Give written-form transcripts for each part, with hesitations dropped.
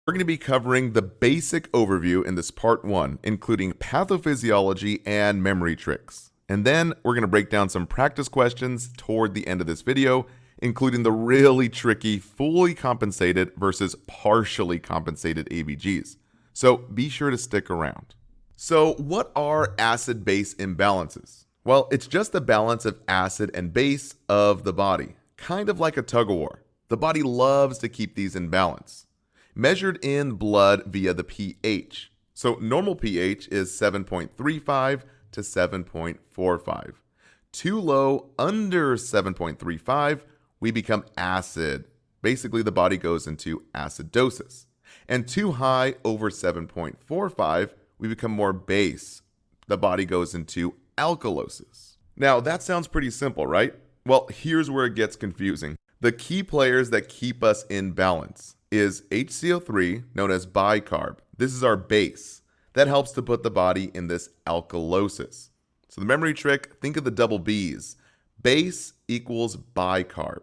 We're going to be covering the basic overview in this part 1, including pathophysiology and memory tricks. And then we're going to break down some practice questions toward the end of this video, including the really tricky fully compensated versus partially compensated ABGs. So be sure to stick around. So what are acid-base imbalances? Well, it's just the balance of acid and base of the body, kind of like a tug-of-war. The body loves to keep these in balance. Measured in blood via the pH. So normal pH is 7.35 to 7.45. Too low, under 7.35, we become acid. Basically, the body goes into acidosis. And too high, over 7.45, we become more base. The body goes into alkalosis. Now, that sounds pretty simple, right? Well, here's where it gets confusing. The key players that keep us in balance is HCO3, known as bicarb. This is our base. That helps to put the body in this alkalosis. So the memory trick, think of the double B's. Base equals bicarb.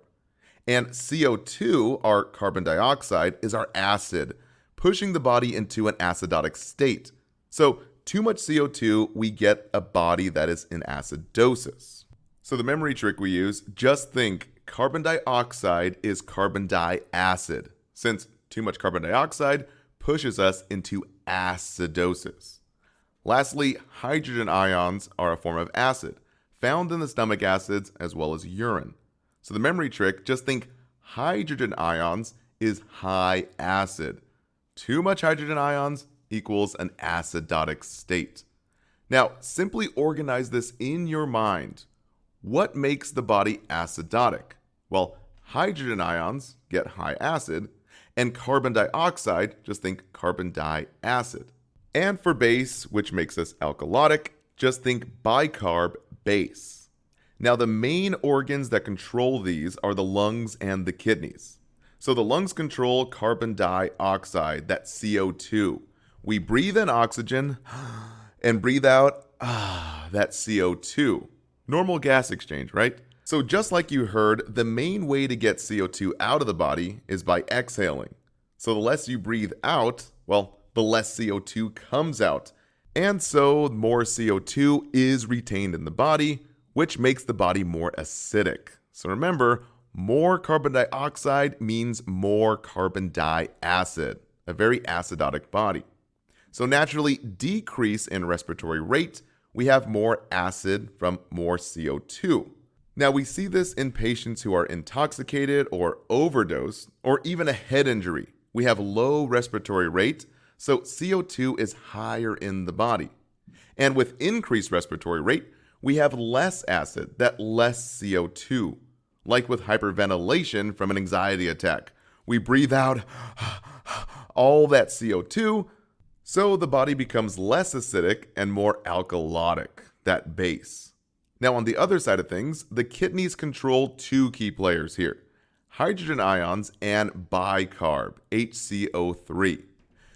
And CO2, our carbon dioxide, is our acid, pushing the body into an acidotic state. So too much CO2, we get a body that is in acidosis. So the memory trick we use, just think carbon dioxide is carbon diacid, since too much carbon dioxide pushes us into acidosis. Lastly, hydrogen ions are a form of acid, found in the stomach acids as well as urine. So the memory trick, just think hydrogen ions is high acid. Too much hydrogen ions equals an acidotic state. Now, simply organize this in your mind. What makes the body acidotic? Well, hydrogen ions get high acid, and carbon dioxide, just think carbon diacid. And for base, which makes us alkalotic, just think bicarb base. Now, the main organs that control these are the lungs and the kidneys. So the lungs control carbon dioxide, that CO2. We breathe in oxygen and breathe out that CO2. Normal gas exchange, right? So just like you heard, the main way to get CO2 out of the body is by exhaling. So the less you breathe out, well, the less CO2 comes out. And so more CO2 is retained in the body, which makes the body more acidic. So remember, more carbon dioxide means more carbon diacid, a very acidotic body. So naturally, decrease in respiratory rate, we have more acid from more CO2. Now, we see this in patients who are intoxicated or overdose, or even a head injury. We have low respiratory rate, so CO2 is higher in the body. And with increased respiratory rate, we have less acid, that less CO2. Like with hyperventilation from an anxiety attack. We breathe out all that CO2, so the body becomes less acidic and more alkalotic, that base. Now, on the other side of things, the kidneys control two key players here, hydrogen ions and bicarb, HCO3.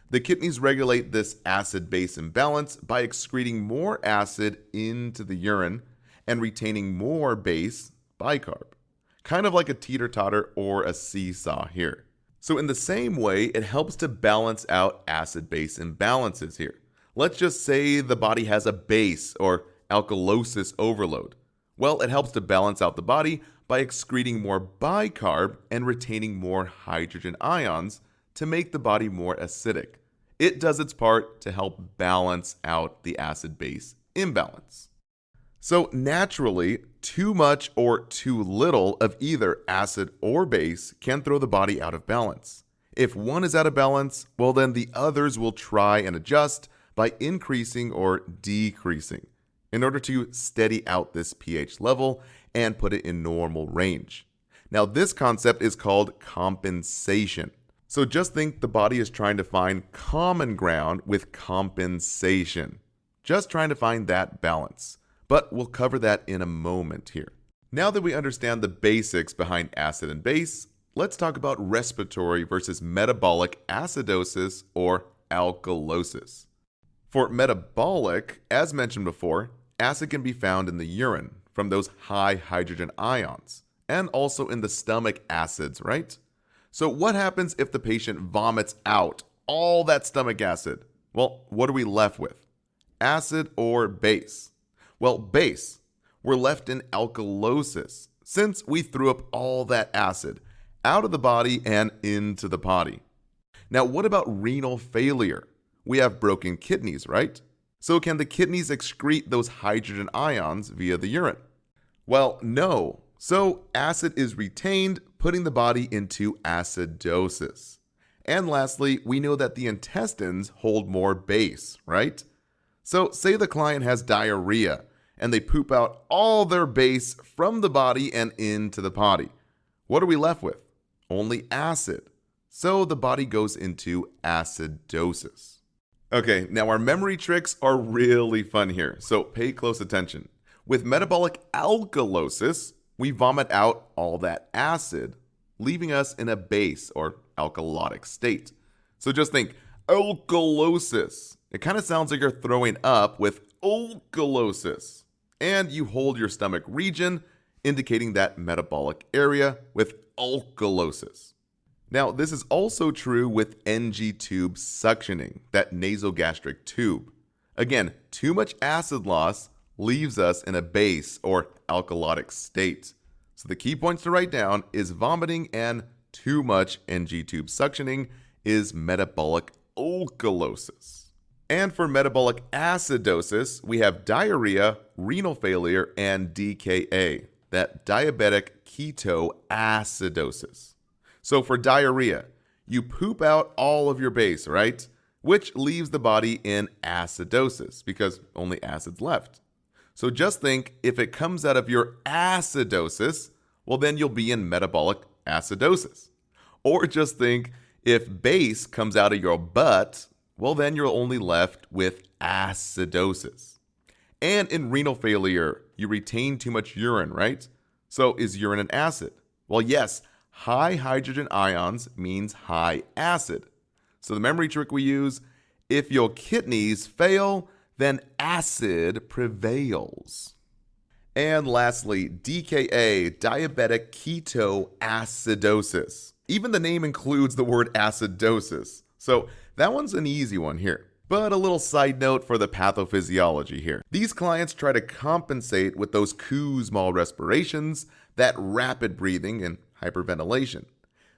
The kidneys regulate this acid-base imbalance by excreting more acid into the urine and retaining more base, bicarb. Kind of like a teeter-totter or a seesaw here. So in the same way, it helps to balance out acid-base imbalances here. Let's just say the body has a base or alkalosis overload. Well, it helps to balance out the body by excreting more bicarb and retaining more hydrogen ions to make the body more acidic. It does its part to help balance out the acid-base imbalance. So naturally, too much or too little of either acid or base can throw the body out of balance. If one is out of balance, well then the others will try and adjust by increasing or decreasing in order to steady out this pH level and put it in normal range. Now this concept is called compensation. So just think the body is trying to find common ground with compensation. Just trying to find that balance. But we'll cover that in a moment here. Now that we understand the basics behind acid and base, let's talk about respiratory versus metabolic acidosis or alkalosis. For metabolic, as mentioned before, acid can be found in the urine from those high hydrogen ions and also in the stomach acids, right? So what happens if the patient vomits out all that stomach acid. Well, what are we left with? Acid or base? Well, base. We're left in alkalosis, since we threw up all that acid out of the body and into the potty. Now, what about renal failure? We have broken kidneys, right? So can the kidneys excrete those hydrogen ions via the urine? Well, no. So acid is retained, putting the body into acidosis. And lastly, we know that the intestines hold more base, right? So say the client has diarrhea and they poop out all their base from the body and into the potty. What are we left with? Only acid. So the body goes into acidosis. Okay, now our memory tricks are really fun here, so pay close attention. With metabolic alkalosis, we vomit out all that acid, leaving us in a base or alkalotic state. So just think, alkalosis. It kind of sounds like you're throwing up with alkalosis. And you hold your stomach region, indicating that metabolic area with alkalosis. Now, this is also true with NG tube suctioning, that nasogastric tube. Again, too much acid loss leaves us in a base or alkalotic state. So the key points to write down is vomiting, and too much NG tube suctioning is metabolic alkalosis. And for metabolic acidosis, we have diarrhea, renal failure, and DKA, that diabetic ketoacidosis. So for diarrhea, you poop out all of your base, right? Which leaves the body in acidosis because only acid's left. So just think, if it comes out of your acidosis, well then you'll be in metabolic acidosis. Or just think, if base comes out of your butt, well then you're only left with acidosis. And in renal failure, you retain too much urine, right? So is urine an acid? Well, yes, high hydrogen ions means high acid. So the memory trick we use, if your kidneys fail, then acid prevails. And lastly, DKA, diabetic ketoacidosis. Even the name includes the word acidosis. So that one's an easy one here. But a little side note for the pathophysiology here. These clients try to compensate with those Kussmaul respirations, that rapid breathing and hyperventilation.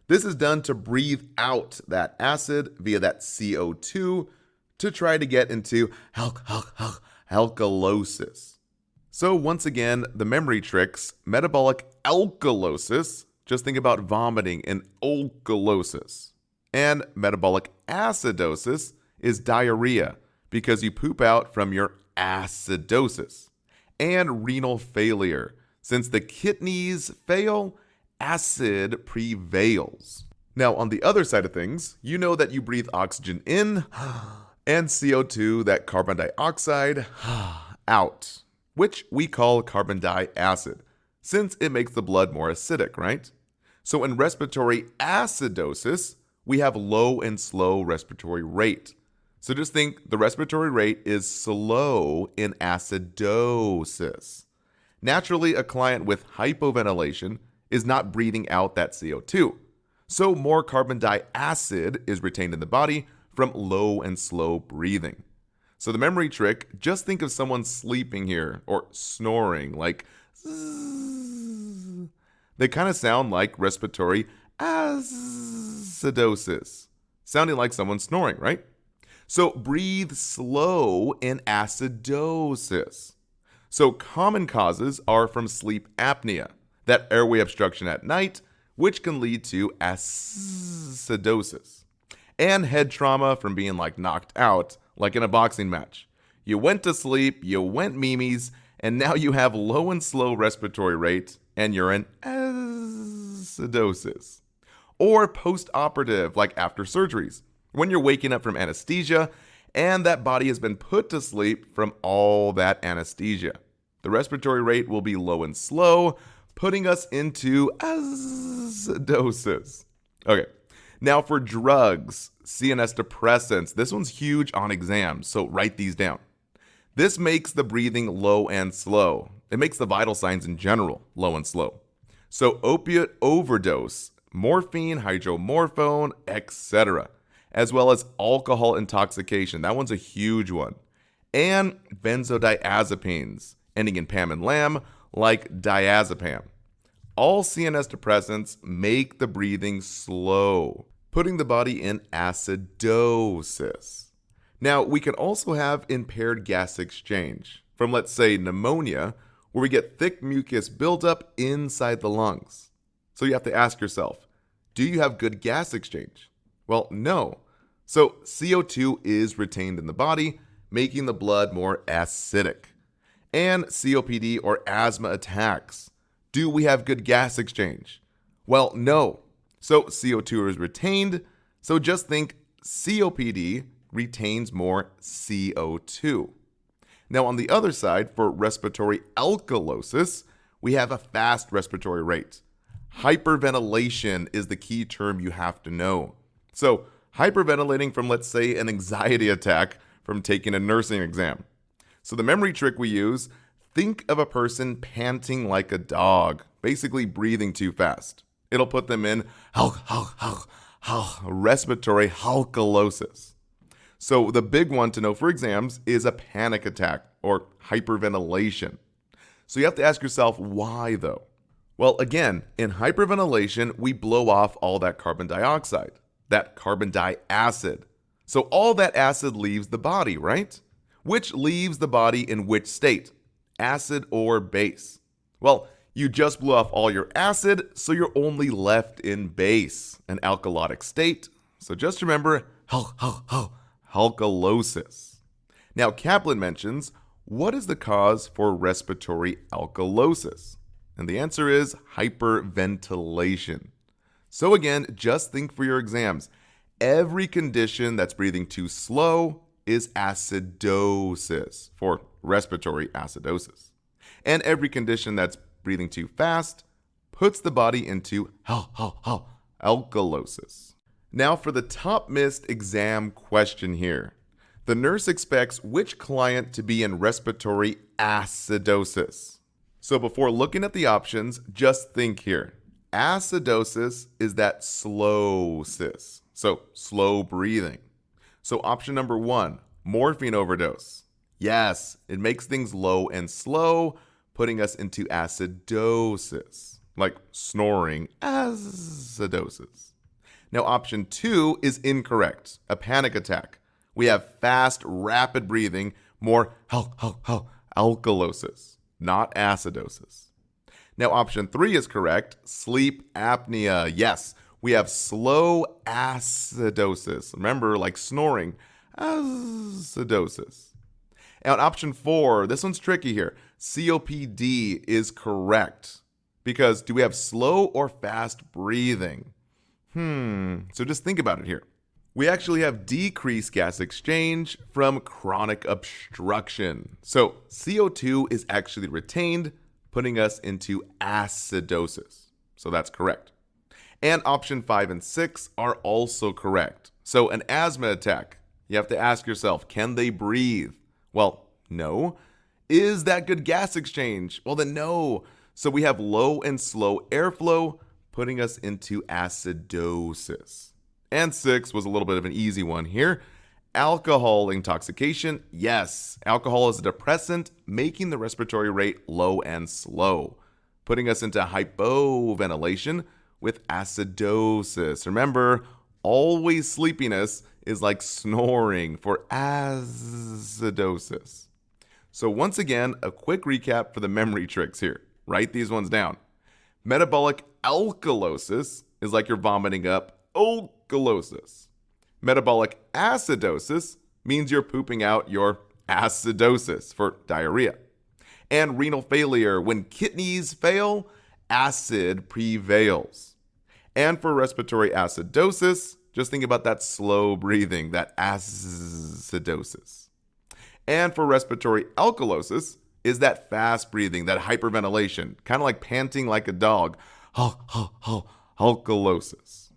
This is done to breathe out that acid via that CO2 to try to get into alkalosis. So once again, the memory tricks, metabolic alkalosis, just think about vomiting and alkalosis. And metabolic acidosis is diarrhea because you poop out from your acidosis. And renal failure, since the kidneys fail, acid prevails. Now on the other side of things, you know that you breathe oxygen in and CO2, that carbon dioxide, out, which we call carbon diacid, since it makes the blood more acidic, right? So in respiratory acidosis, we have low and slow respiratory rate. So just think the respiratory rate is slow in acidosis. Naturally, a client with hypoventilation is not breathing out that CO2. So more carbon dioxide is retained in the body from low and slow breathing. So the memory trick, just think of someone sleeping here or snoring like zzz. They kind of sound like respiratory acidosis, sounding like someone snoring, right? So breathe slow in acidosis. So common causes are from sleep apnea, that airway obstruction at night, which can lead to acidosis. And head trauma from being knocked out, like in a boxing match. You went to sleep, you went memes, and now you have low and slow respiratory rate, and you're in acidosis. Or post-operative, like after surgeries, when you're waking up from anesthesia, and that body has been put to sleep from all that anesthesia. The respiratory rate will be low and slow, putting us into acidosis. Okay, now for drugs, CNS depressants, this one's huge on exams, so write these down. This makes the breathing low and slow. It makes the vital signs in general low and slow. So opiate overdose, morphine, hydromorphone, etc. as well as alcohol intoxication. That one's a huge one. And benzodiazepines, ending in pam and lam, like diazepam. All CNS depressants make the breathing slow, putting the body in acidosis. Now, we can also have impaired gas exchange from, let's say, pneumonia, where we get thick mucus buildup inside the lungs. So you have to ask yourself, do you have good gas exchange? Well, no. So CO2 is retained in the body, making the blood more acidic. And COPD or asthma attacks. Do we have good gas exchange? Well, no. So CO2 is retained, so just think COPD retains more CO2. Now on the other side, for respiratory alkalosis, we have a fast respiratory rate. Hyperventilation is the key term you have to know. So hyperventilating from, let's say, an anxiety attack from taking a nursing exam. So the memory trick we use, think of a person panting like a dog, basically breathing too fast. It'll put them in respiratory alkalosis. So the big one to know for exams is a panic attack or hyperventilation. So you have to ask yourself, why though? Well, again, in hyperventilation, we blow off all that carbon dioxide, that carbon diacid. So all that acid leaves the body, right? Which leaves the body in which state? Acid or base? Well, you just blew off all your acid, so you're only left in base, an alkalotic state. So just remember, alkalosis. Now, Kaplan mentions, what is the cause for respiratory alkalosis? And the answer is hyperventilation. So again, just think for your exams. Every condition that's breathing too slow is acidosis, for respiratory acidosis. And every condition that's breathing too fast puts the body into alkalosis. Now for the top missed exam question here. The nurse expects which client to be in respiratory acidosis? So before looking at the options, just think here. Acidosis is that slow cis, so slow breathing. So option number 1, morphine overdose. Yes, it makes things low and slow, putting us into acidosis, like snoring, acidosis. Now option 2 is incorrect, a panic attack. We have fast, rapid breathing, more alkalosis, not acidosis. Now option 3 is correct, sleep apnea. Yes, we have slow acidosis. Remember, like snoring, acidosis. And option 4, this one's tricky here. COPD is correct. Because do we have slow or fast breathing? So just think about it here. We actually have decreased gas exchange from chronic obstruction. So CO2 is actually retained, putting us into acidosis. So that's correct. And option 5 and 6 are also correct. So an asthma attack, you have to ask yourself, can they breathe? Well, no. Is that good gas exchange? Well, then no. So we have low and slow airflow, putting us into acidosis. And 6 was a little bit of an easy one here. Alcohol intoxication. Yes, alcohol is a depressant, making the respiratory rate low and slow, putting us into hypoventilation with acidosis. Remember, always sleepiness is like snoring for acidosis. So once again, a quick recap for the memory tricks here. Write these ones down. Metabolic alkalosis is like you're vomiting up alkalosis. Metabolic acidosis means you're pooping out your acidosis for diarrhea. And renal failure, when kidneys fail, acid prevails. And for respiratory acidosis, just think about that slow breathing, that acidosis. And for respiratory alkalosis is that fast breathing, that hyperventilation, kind of like panting like a dog, alkalosis.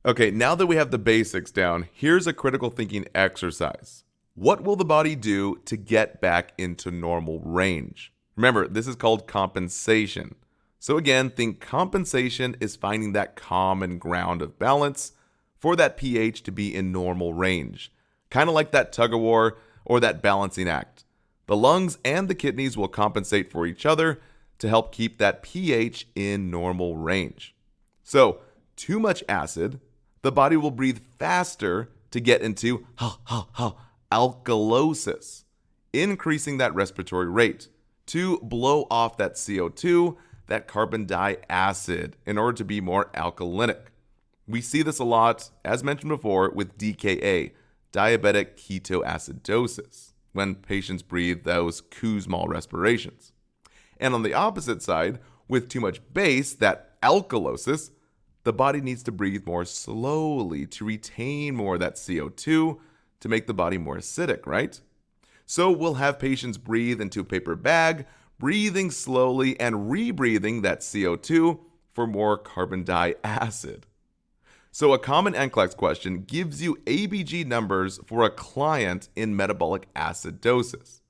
Okay, now that we have the basics down, here's a critical thinking exercise. What will the body do to get back into normal range? Remember, this is called compensation. So again, think compensation is finding that common ground of balance, for that pH to be in normal range. Kind of like that tug-of-war or that balancing act. The lungs and the kidneys will compensate for each other to help keep that pH in normal range. So, too much acid, the body will breathe faster to get into alkalosis, increasing that respiratory rate to blow off that CO2, that carbon dioxide, in order to be more alkalinic. We see this a lot, as mentioned before, with DKA, diabetic ketoacidosis, when patients breathe those Kussmaul respirations. And on the opposite side, with too much base, that alkalosis, the body needs to breathe more slowly to retain more of that CO2 to make the body more acidic, right? So we'll have patients breathe into a paper bag, breathing slowly and rebreathing that CO2 for more carbon dioxide. So a common NCLEX question gives you ABG numbers for a client in metabolic acidosis,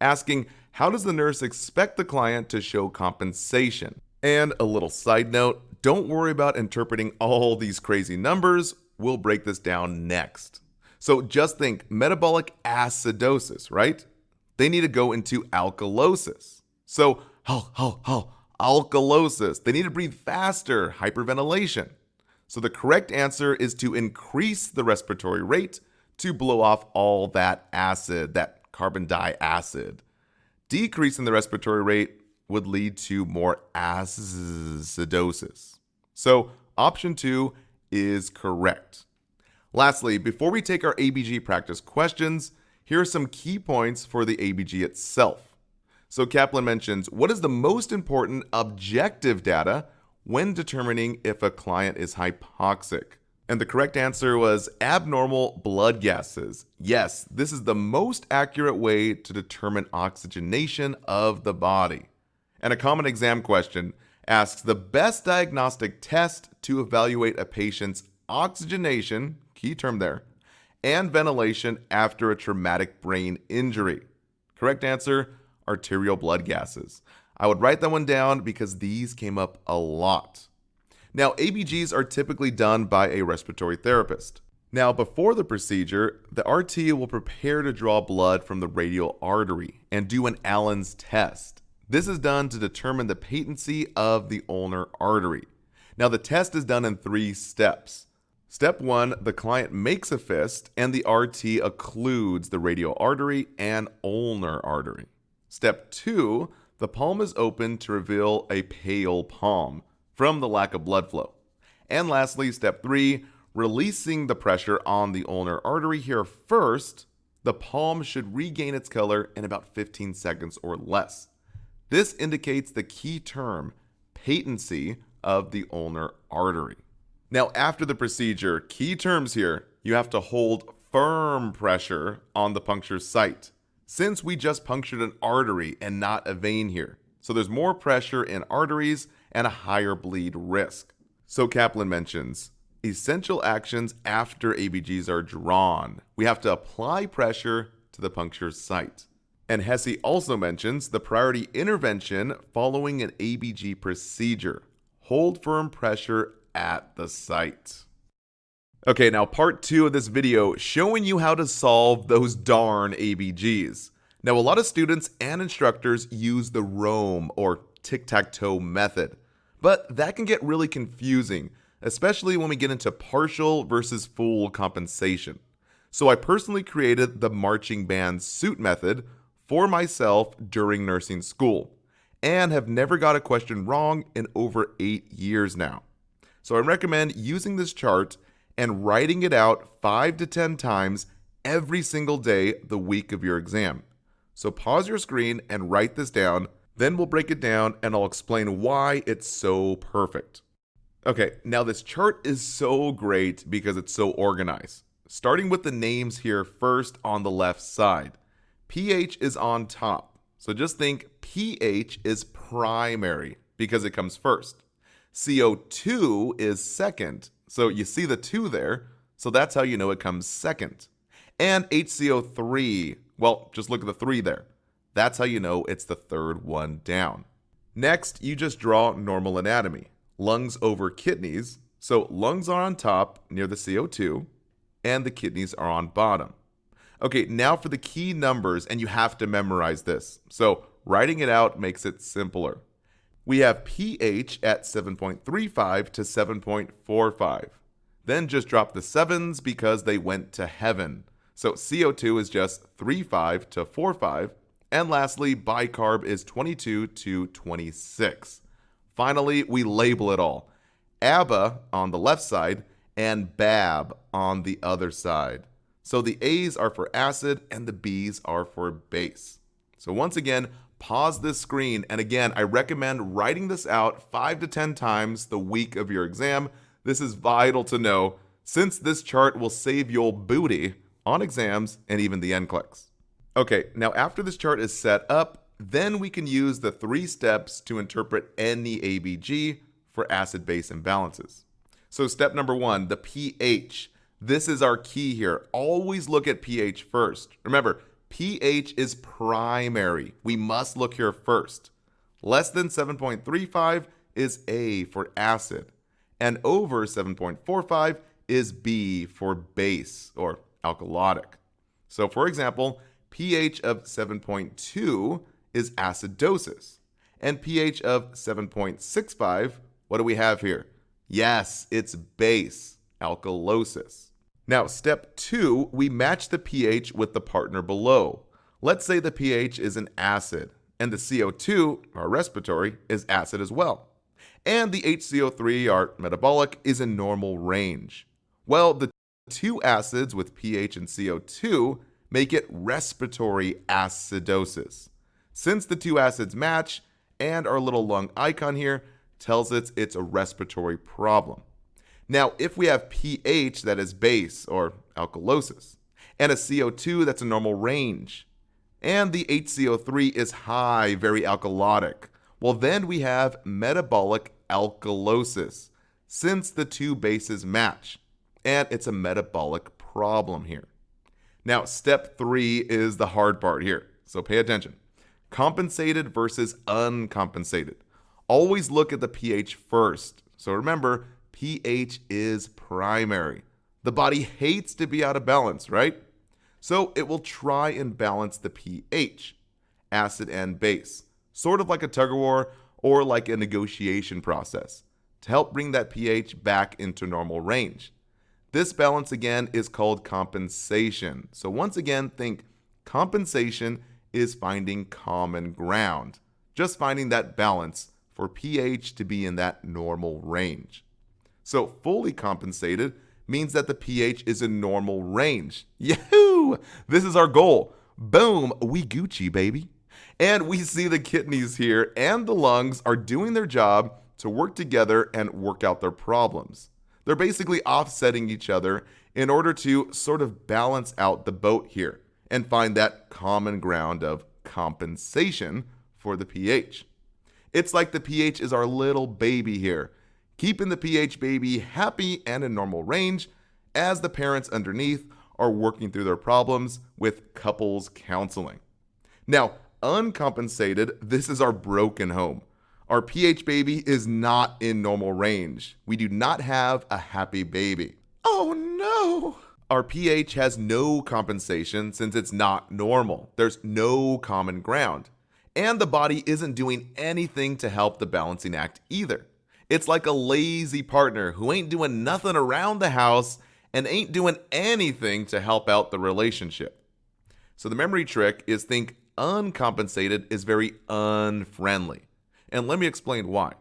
asking how does the nurse expect the client to show compensation? And a little side note, don't worry about interpreting all these crazy numbers, we'll break this down next. So just think metabolic acidosis, right? They need to go into alkalosis. So, alkalosis, they need to breathe faster, hyperventilation. So the correct answer is to increase the respiratory rate to blow off all that acid, that carbon dioxide. Decreasing the respiratory rate would lead to more acidosis. So option 2 is correct. Lastly, before we take our ABG practice questions, here are some key points for the ABG itself. So Kaplan mentions, what is the most important objective data when determining if a client is hypoxic? And the correct answer was abnormal blood gases. Yes, this is the most accurate way to determine oxygenation of the body. And a common exam question asks the best diagnostic test to evaluate a patient's oxygenation, key term there, and ventilation after a traumatic brain injury. Correct answer, arterial blood gases. I would write that one down because these came up a lot. Now, ABGs are typically done by a respiratory therapist. Now, before the procedure, the RT will prepare to draw blood from the radial artery and do an Allen's test. This is done to determine the patency of the ulnar artery. Now, the test is done in 3 steps. Step 1, the client makes a fist and the RT occludes the radial artery and ulnar artery. Step 2, the palm is open to reveal a pale palm from the lack of blood flow. And lastly, step 3, releasing the pressure on the ulnar artery here first, the palm should regain its color in about 15 seconds or less. This indicates the key term, patency of the ulnar artery. Now, after the procedure, key terms here, you have to hold firm pressure on the puncture site, since we just punctured an artery and not a vein here. So there's more pressure in arteries and a higher bleed risk. So Kaplan mentions, essential actions after ABGs are drawn. We have to apply pressure to the puncture site. And Hesse also mentions the priority intervention following an ABG procedure. Hold firm pressure at the site. Okay, now part 2 of this video showing you how to solve those darn ABGs. Now, a lot of students and instructors use the Rome or tic-tac-toe method, but that can get really confusing, especially when we get into partial versus full compensation. So I personally created the marching band suit method for myself during nursing school, and have never got a question wrong in over 8 years now. So I recommend using this chart and writing it out 5 to 10 times every single day the week of your exam. So pause your screen and write this down, then we'll break it down and I'll explain why it's so perfect. Okay, now this chart is so great because it's so organized. Starting with the names here first on the left side. pH is on top, so just think pH is primary because it comes first. CO2 is second, so you see the 2 there, so that's how you know it comes second. And HCO3, well, just look at the 3 there. That's how you know it's the third one down. Next, you just draw normal anatomy. Lungs over kidneys, So lungs are on top near the CO2, and the kidneys are on bottom. Okay, now for the key numbers, and you have to memorize this. So writing it out makes it simpler. We have pH at 7.35 to 7.45. Then just drop the 7s because they went to heaven. So CO2 is just 3.5 to 4.5. And lastly, bicarb is 22 to 26. Finally, we label it all. ABA on the left side and BAB on the other side. So the A's are for acid and the B's are for base. So once again, pause this screen, and again, I recommend writing this out 5 to 10 times the week of your exam. This is vital to know, since this chart will save your booty on exams and even the NCLEX. Okay, now after this chart is set up, then we can use the 3 steps to interpret any ABG for acid-base imbalances. So step number 1, the pH. This is our key here. Always look at pH first. Remember, pH is primary. We must look here first. Less than 7.35 is A for acid, and over 7.45 is B for base or alkalotic. So for example, pH of 7.2 is acidosis, and pH of 7.65, what do we have here? Yes, it's base, alkalosis. Now, step 2, we match the pH with the partner below. Let's say the pH is an acid, and the CO2, our respiratory, is acid as well. And the HCO3, our metabolic, is in normal range. Well, the 2 acids with pH and CO2 make it respiratory acidosis. Since the 2 acids match, and our little lung icon here tells us it's a respiratory problem. Now, if we have pH that is base or alkalosis, and a CO2 that's a normal range, and the HCO3 is high, very alkalotic, well then we have metabolic alkalosis, since the 2 bases match, and it's a metabolic problem here. Now, step 3 is the hard part here, so pay attention. Compensated versus uncompensated. Always look at the pH first. So remember, pH is primary. The body hates to be out of balance, right? So it will try and balance the pH, acid and base, sort of like a tug-of-war or like a negotiation process, to help bring that pH back into normal range. This balance again is called compensation. So once again, think compensation is finding common ground, just finding that balance for pH to be in that normal range. So fully compensated means that the pH is in normal range. Yahoo! This is our goal. Boom, we Gucci, baby. And we see the kidneys here and the lungs are doing their job to work together and work out their problems. They're basically offsetting each other in order to sort of balance out the boat here and find that common ground of compensation for the pH. It's like the pH is our little baby here, keeping the pH baby happy and in normal range as the parents underneath are working through their problems with couples counseling. Now, uncompensated, this is our broken home. Our pH baby is not in normal range. We do not have a happy baby. Oh no! Our pH has no compensation since it's not normal. There's no common ground. And the body isn't doing anything to help the balancing act either. It's like a lazy partner who ain't doing nothing around the house and ain't doing anything to help out the relationship. So the memory trick is think uncompensated is very unfriendly. And let me explain why.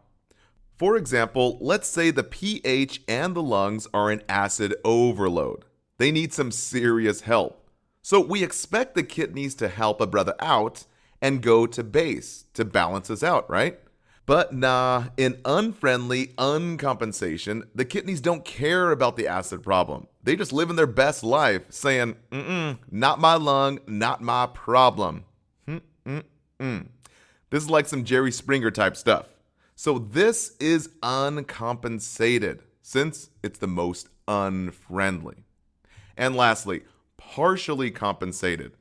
For example, let's say the pH and the lungs are in acid overload. They need some serious help. So we expect the kidneys to help a brother out and go to base to balance us out, right? But nah, in unfriendly uncompensation, the kidneys don't care about the acid problem. They just live in their best life, saying, not my lung, not my problem. This is like some Jerry Springer type stuff. So this is uncompensated, since it's the most unfriendly. And lastly, partially compensated.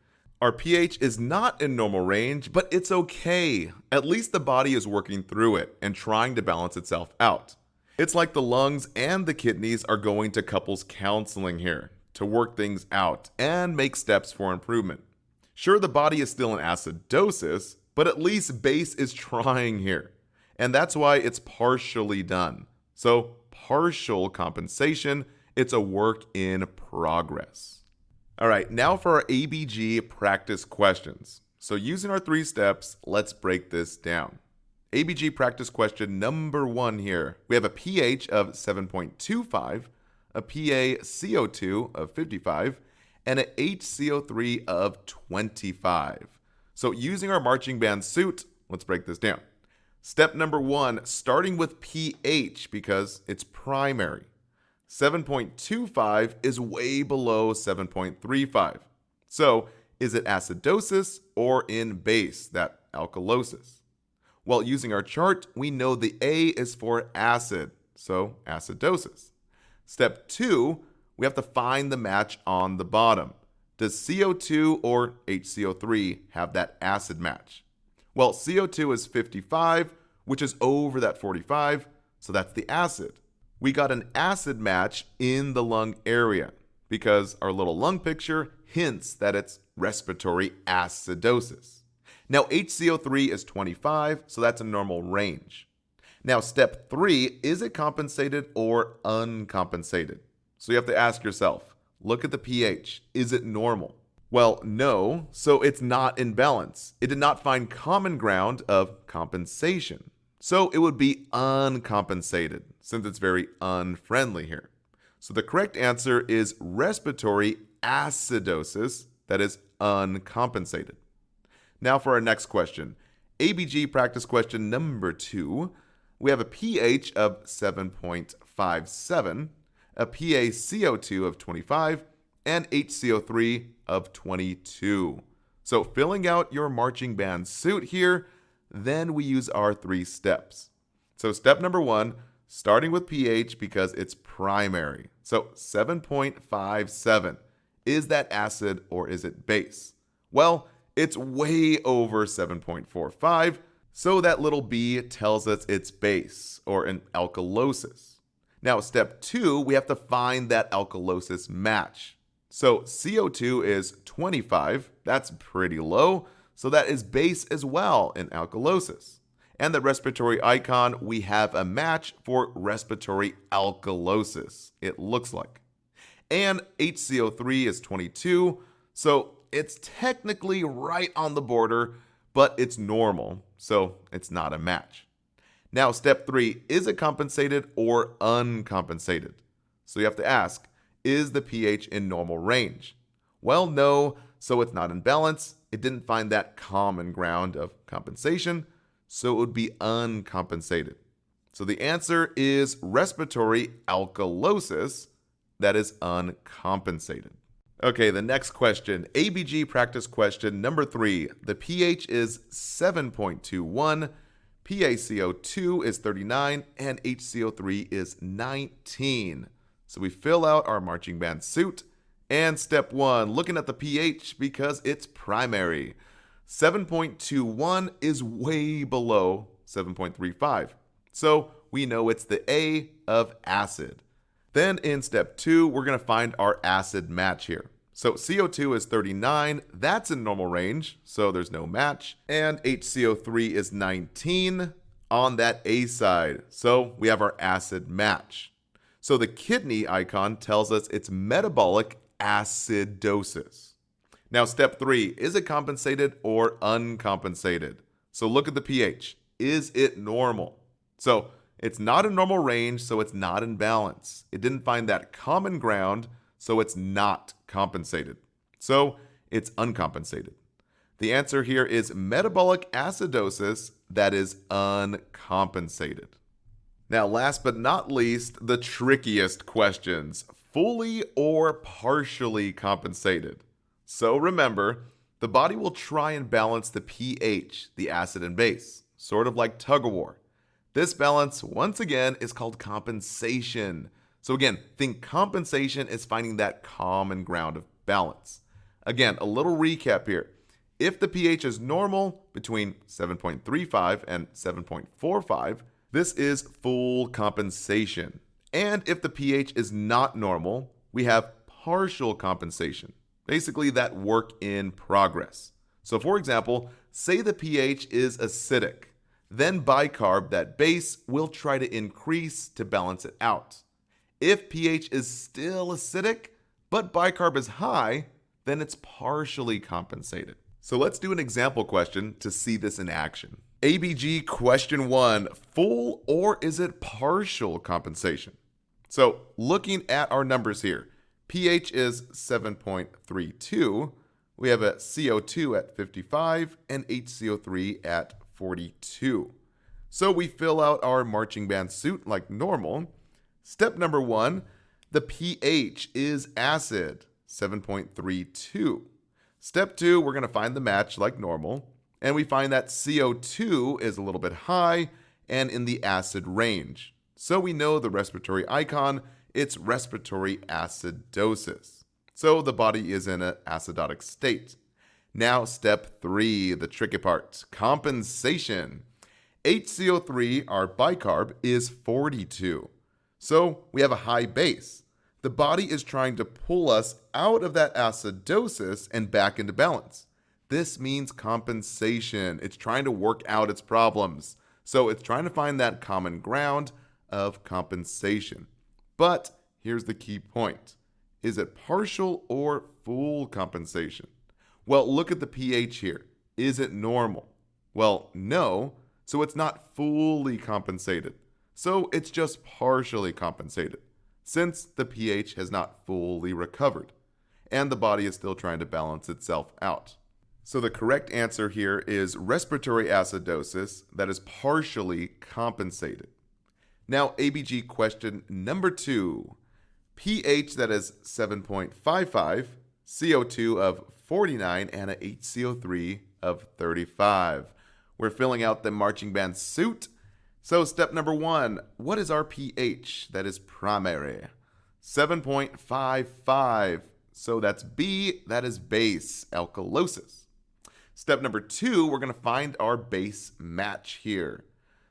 Our pH is not in normal range, but it's okay. At least the body is working through it and trying to balance itself out. It's like the lungs and the kidneys are going to couples counseling here to work things out and make steps for improvement. Sure, the body is still in acidosis, but at least base is trying here. And that's why it's partially done. So, partial compensation, it's a work in progress. All right, now for our ABG practice questions. So using our 3 steps, let's break this down. ABG practice question number 1 here. We have a pH of 7.25, a PaCO2 of 55, and an HCO3 of 25. So using our marching band suit, let's break this down. Step number 1, starting with pH because it's primary. 7.25 is way below 7.35. So is it acidosis or in base, that alkalosis? Well, using our chart, we know the A is for acid, so acidosis. Step 2, we have to find the match on the bottom. Does CO2 or HCO3 have that acid match? Well, CO2 is 55, which is over that 45, so that's the acid. We got an acid match in the lung area because our little lung picture hints that it's respiratory acidosis. Now, HCO3 is 25, so that's a normal range. Now, step 3, is it compensated or uncompensated? So you have to ask yourself, look at the pH. Is it normal? Well, no, so it's not in balance. It did not find common ground of compensation. So it would be uncompensated, since it's very unfriendly here. So the correct answer is respiratory acidosis, that is uncompensated. Now for our next question. ABG practice question number 2. We have a pH of 7.57, a PaCO2 of 25, and HCO3 of 22. So filling out your marching band suit here, then we use our 3 steps. So step number 1, starting with pH because it's primary. So 7.57. Is that acid or is it base? Well, it's way over 7.45, so that little b tells us it's base or an alkalosis. Now, step 2, we have to find that alkalosis match. So CO2 is 25, that's pretty low, so that is base as well in alkalosis. And the respiratory icon, we have a match for respiratory alkalosis, it looks like. And HCO3 is 22, so it's technically right on the border, but it's normal, so it's not a match. Now, step 3, is it compensated or uncompensated? So you have to ask, is the pH in normal range? Well, no, so it's not in balance. It didn't find that common ground of compensation, so it would be uncompensated. So the answer is respiratory alkalosis, that is uncompensated. Okay, the next question, ABG practice question number 3. The pH is 7.21, PaCO2 is 39, and HCO3 is 19. So we fill out our marching band suit. And step 1, looking at the pH because it's primary. 7.21 is way below 7.35. So we know it's the A of acid. Then in step 2, we're going to find our acid match here. So CO2 is 39, that's in normal range, so there's no match. And HCO3 is 19 on that A side, so we have our acid match. So the kidney icon tells us it's metabolic acidosis. Now step 3, is it compensated or uncompensated? So look at the pH. Is it normal? So it's not in normal range, so it's not in balance. It didn't find that common ground, so it's not compensated. So it's uncompensated. The answer here is metabolic acidosis, that is uncompensated. Now, last but not least, the trickiest questions, fully or partially compensated. So remember, the body will try and balance the pH, the acid and base, sort of like tug-of-war. This balance, once again, is called compensation. So again, think compensation is finding that common ground of balance. Again, a little recap here. If the pH is normal between 7.35 and 7.45, This is full compensation. And if the pH is not normal, we have partial compensation, basically that work in progress. So for example, say the pH is acidic, then bicarb, that base, will try to increase to balance it out. If pH is still acidic, but bicarb is high, then it's partially compensated. So let's do an example question to see this in action. ABG question 1, full or is it partial compensation? So looking at our numbers here, pH is 7.32, we have a CO2 at 55 and HCO3 at 42. So we fill out our marching band suit like normal. Step number 1, the pH is acid, 7.32. Step 2, we're going to find the match like normal, and we find that CO2 is a little bit high and in the acid range. So we know the respiratory icon, it's respiratory acidosis. So the body is in an acidotic state. Now step 3, the tricky part, compensation. HCO3, our bicarb, is 42. So we have a high base. The body is trying to pull us out of that acidosis and back into balance. This means compensation. It's trying to work out its problems. So it's trying to find that common ground of compensation. But here's the key point. Is it partial or full compensation? Well, look at the pH here. Is it normal? Well, no. So it's not fully compensated. So it's just partially compensated, since the pH has not fully recovered, and the body is still trying to balance itself out. So the correct answer here is respiratory acidosis that is partially compensated. Now, ABG question number 2. pH that is 7.55, CO2 of 49, and a HCO3 of 35. We're filling out the marching band suit. So step number 1, what is our pH that is primary? 7.55. So that's B, that is base, alkalosis. Step number 2, we're going to find our base match here.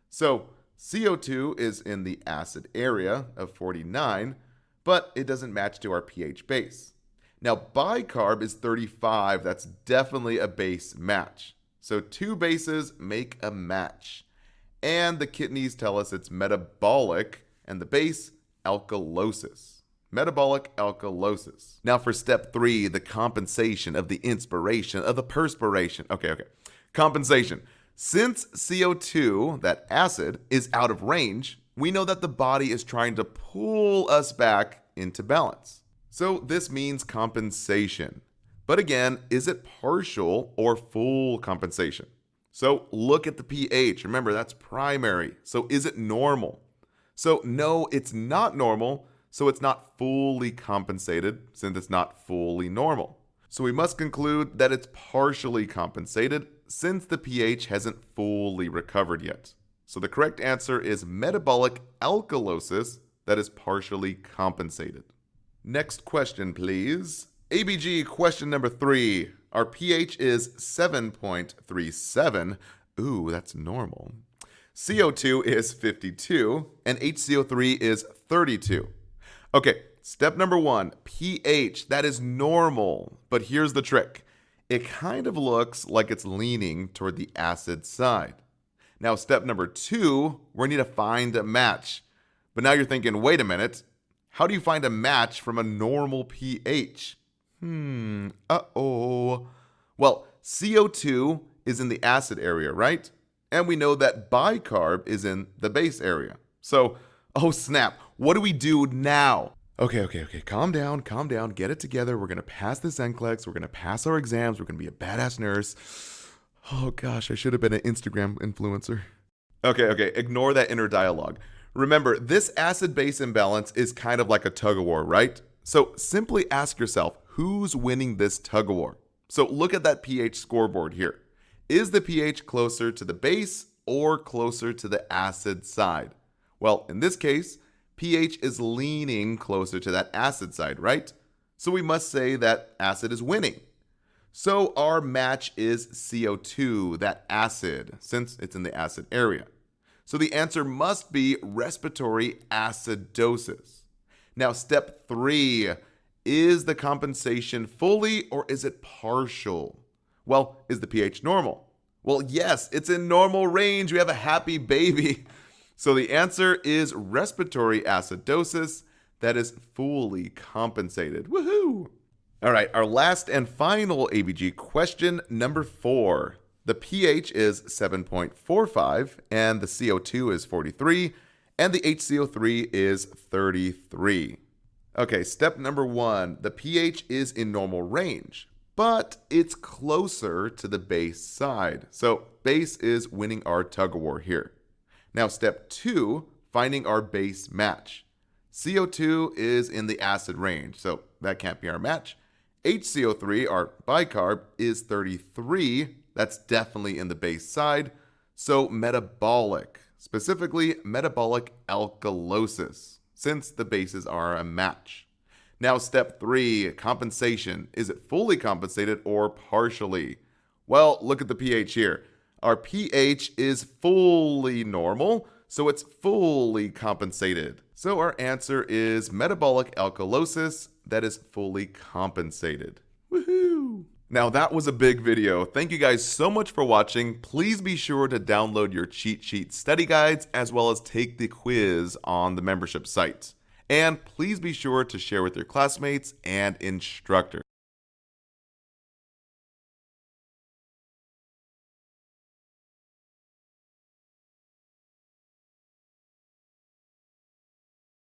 So CO2 is in the acid area of 49, but it doesn't match to our pH base. Now bicarb is 35, that's definitely a base match. So 2 bases make a match. And the kidneys tell us it's metabolic, and the base, alkalosis. Metabolic alkalosis. Now for step 3, the compensation of the inspiration of the perspiration. Okay. Compensation. Since CO2, that acid, is out of range, we know that the body is trying to pull us back into balance. So this means compensation. But again, is it partial or full compensation? So look at the pH. Remember, that's primary. So is it normal? So no, it's not normal. So it's not fully compensated since it's not fully normal. So we must conclude that it's partially compensated since the pH hasn't fully recovered yet. So the correct answer is metabolic alkalosis that is partially compensated. Next question, please. ABG question number 3. Our pH is 7.37. Ooh, that's normal. CO2 is 52 and HCO3 is 32. Okay, step number 1, pH, that is normal. But here's the trick. It kind of looks like it's leaning toward the acid side. Now, step number 2, we need to find a match. But now you're thinking, wait a minute, how do you find a match from a normal pH? Uh-oh. Well, CO2 is in the acid area, right? And we know that bicarb is in the base area. So, oh snap, what do we do now? Okay, calm down, get it together. We're going to pass this NCLEX, we're going to pass our exams, we're going to be a badass nurse. Oh gosh, I should have been an Instagram influencer. Okay, ignore that inner dialogue. Remember, this acid-base imbalance is kind of like a tug-of-war, right? So simply ask yourself, who's winning this tug-of-war? So look at that pH scoreboard here. Is the pH closer to the base or closer to the acid side? Well, in this case, pH is leaning closer to that acid side, right? So we must say that acid is winning. So our match is CO2, that acid, since it's in the acid area. So the answer must be respiratory acidosis. Now, step 3, is the compensation fully or is it partial? Well, is the pH normal? Well, yes, it's in normal range. We have a happy baby. So the answer is respiratory acidosis that is fully compensated. Woohoo! All right, our last and final ABG question, number 4. The pH is 7.45 and the CO2 is 43 and the HCO3 is 33. Okay, step number 1, the pH is in normal range, but it's closer to the base side. So base is winning our tug of war here. Now step 2, finding our base match. CO2 is in the acid range, so that can't be our match. HCO3, our bicarb, is 33. That's definitely in the base side. So metabolic, specifically metabolic alkalosis, since the bases are a match. Now step 3, compensation. Is it fully compensated or partially? Well, look at the pH here. Our pH is fully normal, so it's fully compensated. So our answer is metabolic alkalosis that is fully compensated. Woohoo! Now that was a big video. Thank you guys so much for watching. Please be sure to download your cheat sheet study guides as well as take the quiz on the membership site. And please be sure to share with your classmates and instructors.